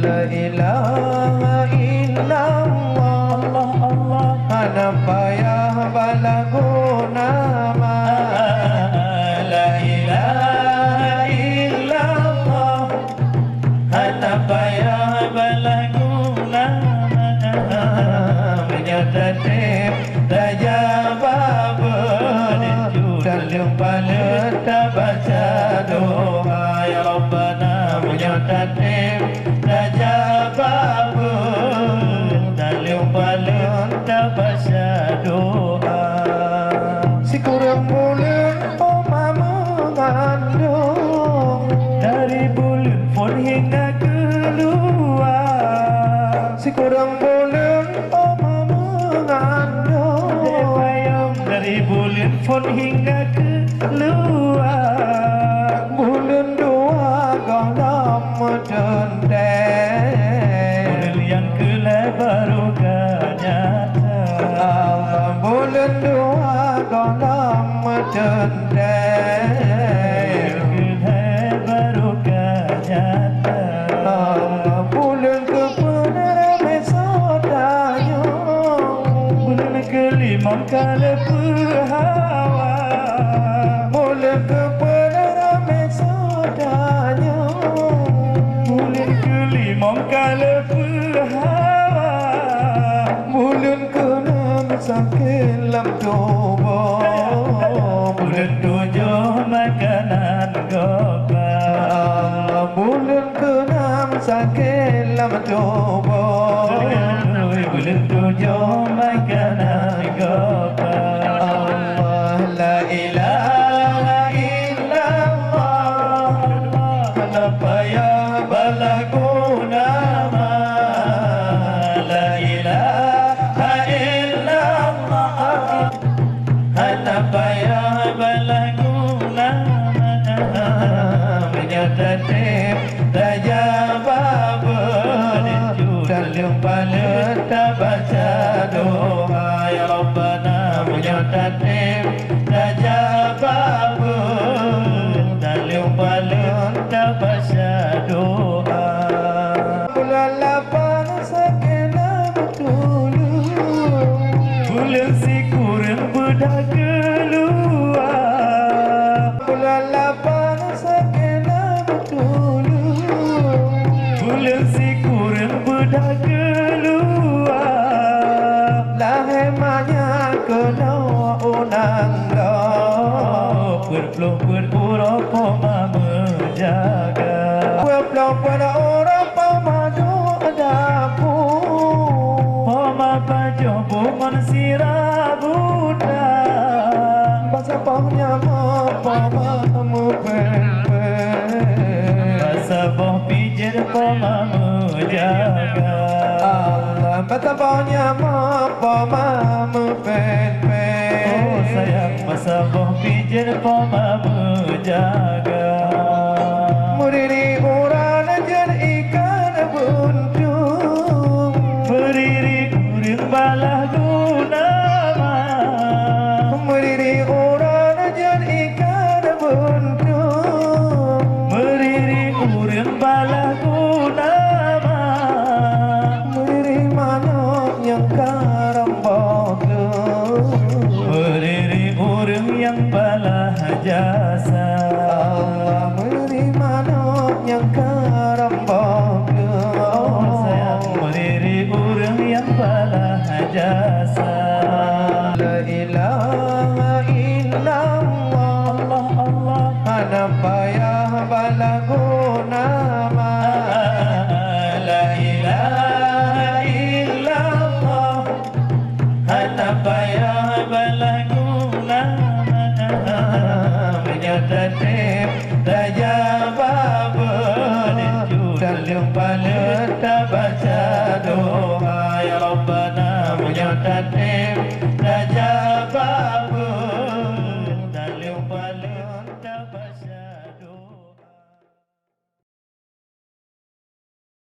La ilaha illallah, Allah hana payah balagu nama. La ilaha illallah, hana payah balagu nama. Menyatakan raja baba dalam palet baca doa ya Rabbana. Menyatakan raja baba dalam palet baca doa. Si kurang bulan oma mengandung, dari bulan pun hingga keluar. Si kurang bulan oma mengandung, dari bulan pun hingga keluar. Bulan dua kau nama dendeng, bulan yang kelai baru nyata. Bulan dua kau nama dendeng, kelai baru nyata. Bulan kebenaran mesodanya, bulan kelima kali berhawa. Bulan kebenaran mesodanya, bulan kelima kali berhawa. Bulan keenam sakit lam tubuh, bulan tujuh makanan gobal. Bulan keenam sakit lam tubuh, bulan tujuh makanan gobal. Allah la ilaha illallah, hana payah balagu nama. La ilaha illallah, hana payah balagu nama. Menyatakan raja baba dalam palet baca doa ya Rabbana. Menyatakan raja baba dalam palet baca doa. Bulan 8 segenap dulu, bulan si kurang bedah keluar. Bulan 8 segenap dulu, bulan si kurang bedah keluar. Lahemanya kena unang dah, berpeluk berurap poma menjaga. Berpeluk berurap poma doa poma bajo bungon sirabuda. Basa pohnya poma mupepe, basa poh pijir poma menjaga. Allah basa pohnya poma mupepe, oh sayang basa poh pijir poma menjaga. Muriri uran jen ikan buntung, berdiri kuring balah gunama. Berdiri uran jen ikan buntung, berdiri kuring balah gunama. Berdiri manok yang karambok, berdiri kuring yang balah jasa. Berdiri manok yang karambok, oh sayang berdiri kuring yang balah jasa. La ilaha illallah, Allah hana payah balagu nama. La ilaha illallah, hana payah balagu nama. Menyatakan raja baba dalam palet baca doa.